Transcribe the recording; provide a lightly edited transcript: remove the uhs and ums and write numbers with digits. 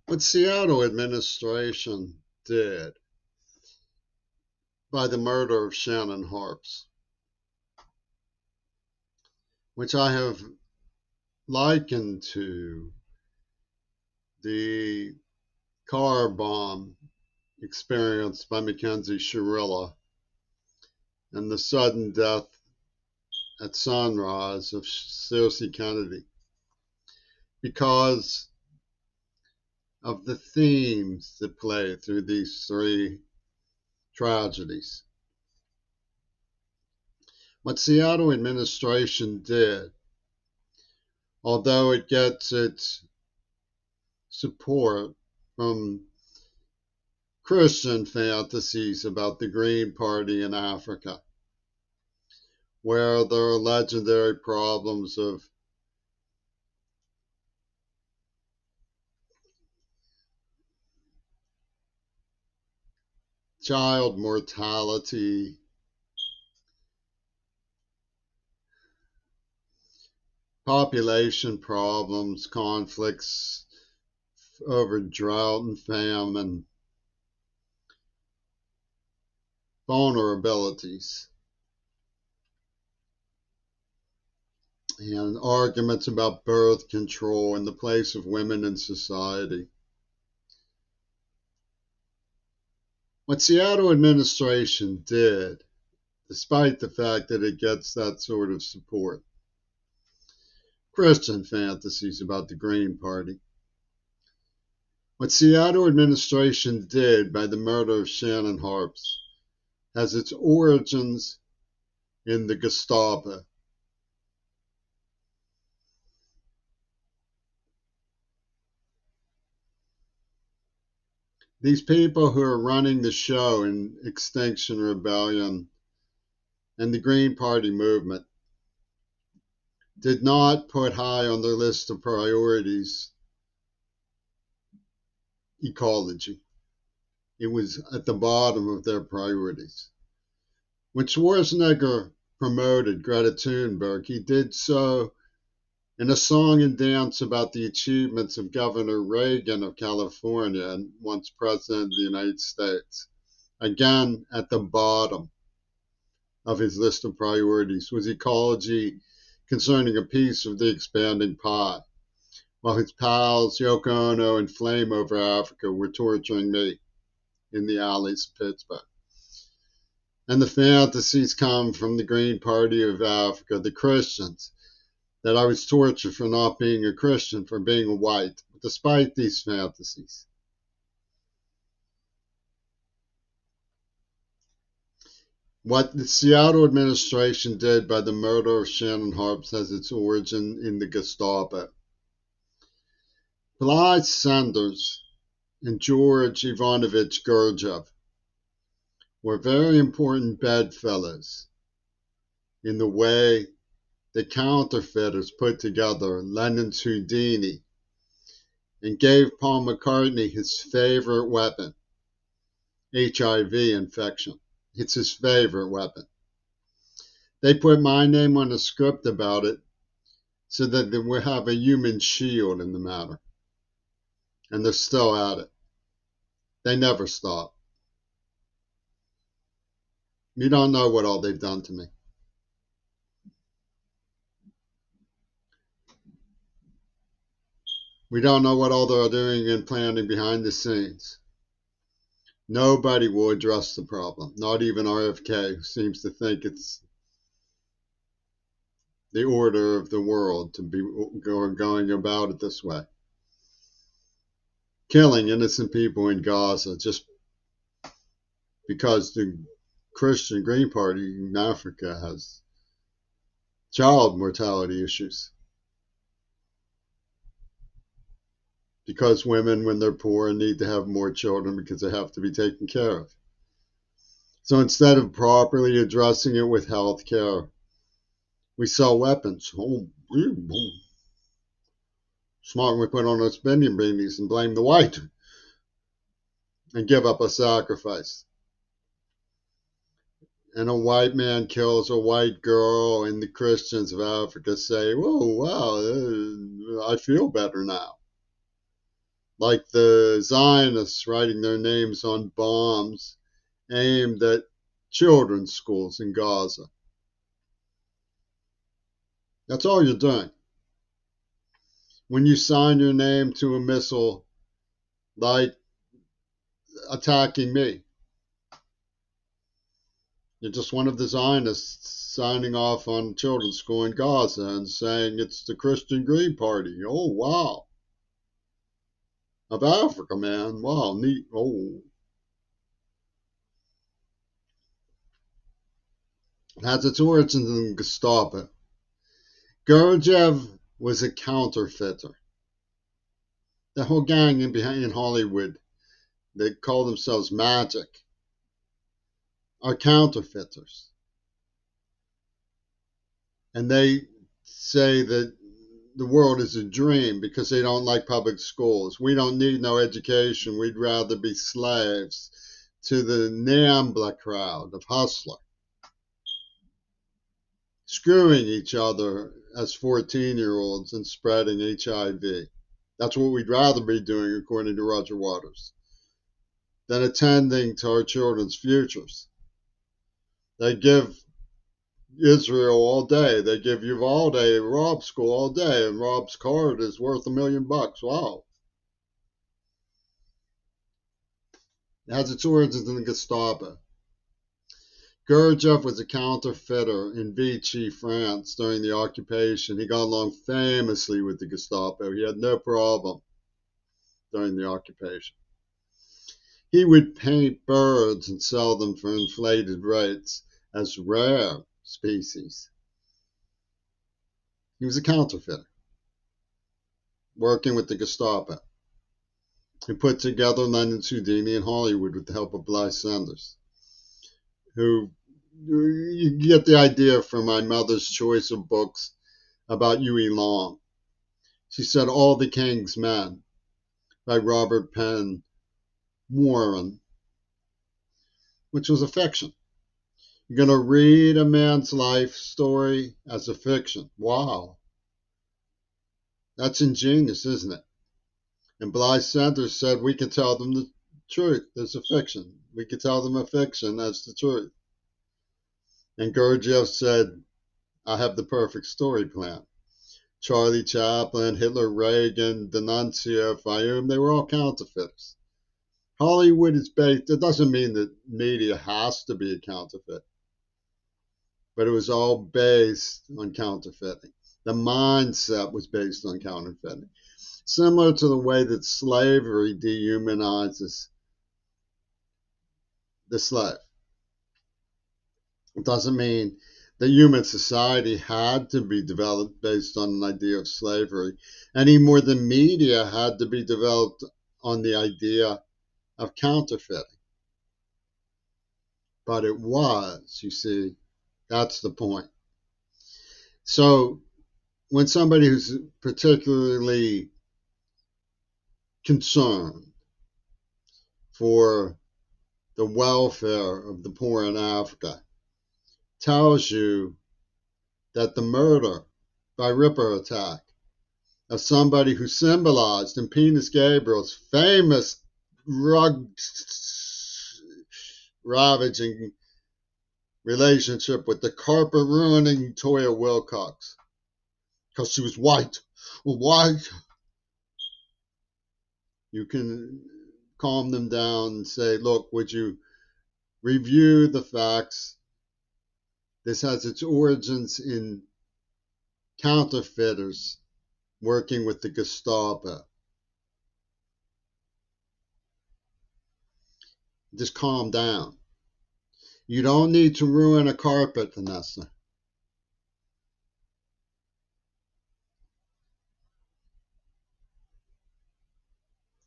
What Seattle administration did by the murder of Shannon Harps, which I have likened to the car bomb experienced by Mackenzie Shirilla and the sudden death at sunrise of Cersei Kennedy, because of the themes that play through these three tragedies. What Seattle administration did, although it gets its support from Christian fantasies about the Green Party in Africa, where there are legendary problems of child mortality, population problems, conflicts over drought and famine, vulnerabilities, and arguments about birth control and the place of women in society. What Seattle administration did, despite the fact that it gets that sort of support, Christian fantasies about the Green Party. What Seattle administration did by the murder of Shannon Harps has its origins in the Gestapo. These people who are running the show in Extinction Rebellion and the Green Party movement did not put high on their list of priorities ecology. It was at the bottom of their priorities. When Schwarzenegger promoted Greta Thunberg, he did so in a song and dance about the achievements of Governor Reagan of California and once President of the United States. Again, at the bottom of his list of priorities was ecology concerning a piece of the expanding pie, while his pals Yoko Ono and Flame Over Africa were torturing me in the alleys of Pittsburgh. And the fantasies come from the Green Party of Africa, the Christians, that I was tortured for not being a Christian, for being a white, despite these fantasies. What the Seattle administration did by the murder of Shannon Harps has its origin in the Gestapo. Bly Sanders and George Ivanovich Gurdjieff were very important bedfellows in the way the counterfeiters put together Lennon's Houdini and gave Paul McCartney his favorite weapon, HIV infection. It's his favorite weapon. They put my name on a script about it so that they would have a human shield in the matter. And they're still at it. They never stop. You don't know what all they've done to me. We don't know what all they're doing and planning behind the scenes. Nobody will address the problem, not even RFK, who seems to think it's the order of the world to be going about it this way. Killing innocent people in Gaza just because the Christian Green Party in Africa has child mortality issues. Because women, when they're poor, need to have more children because they have to be taken care of. So instead of properly addressing it with health care, we sell weapons. Smart, we put on our spending beanies and blame the white and give up a sacrifice. And a white man kills a white girl, and the Christians of Africa say, "Whoa, wow, I feel better now." like the Zionists writing their names on bombs aimed at children's schools in Gaza. That's all you're doing. When you sign your name to a missile like attacking me, you're just one of the Zionists signing off on children's school in Gaza and saying it's the Christian Green Party. Oh, wow. Of Africa, man. Wow, neat. Oh. It has its origins in Gestapo. Gurdjieff was a counterfeiter. The whole gang in Hollywood, they call themselves magic, are counterfeiters. And they say that the world is a dream because they don't like public schools. We don't need no education. We'd rather be slaves to the NAMBLA crowd of hustler, screwing each other as 14-year-olds and spreading HIV. That's what we'd rather be doing, according to Roger Waters, than attending to our children's futures. They give Israel all day. They give Uvalde Rob school all day, and Rob's card is worth $1 million. Wow. It has its origins in the Gestapo. Gurdjieff was a counterfeiter in Vichy, France during the occupation. He got along famously with the Gestapo. He had no problem during the occupation. He would paint birds and sell them for inflated rates as rare species. He was a counterfeiter working with the Gestapo. He put together London Houdini in Hollywood with the help of Blythe Sanders, who you get the idea from my mother's choice of books about Huey Long. She said All the King's Men by Robert Penn Warren, which was a fiction. You're going to read a man's life story as a fiction. Wow. That's ingenious, isn't it? And Blythe Sanders said we can tell them the truth as a fiction. We can tell them a fiction as the truth. And Gurdjieff said, I have the perfect story plan. Charlie Chaplin, Hitler, Reagan, D'Annunzio, Fayum, they were all counterfeiters. Hollywood is based, it doesn't mean that media has to be a counterfeit, but it was all based on counterfeiting. The mindset was based on counterfeiting. Similar to the way that slavery dehumanizes the slave. It doesn't mean that human society had to be developed based on an idea of slavery, any more than media had to be developed on the idea of counterfeiting. But it was, you see, that's the point. So when somebody who's particularly concerned for the welfare of the poor in Africa tells you that the murder by Ripper attack of somebody who symbolized in Penis Gabriel's famous drug ravaging relationship with the carpet ruining Toya Wilcox because she was white. White. You can calm them down and say, look, would you review the facts? This has its origins in counterfeiters working with the Gestapo. Just calm down. You don't need to ruin a carpet, Vanessa.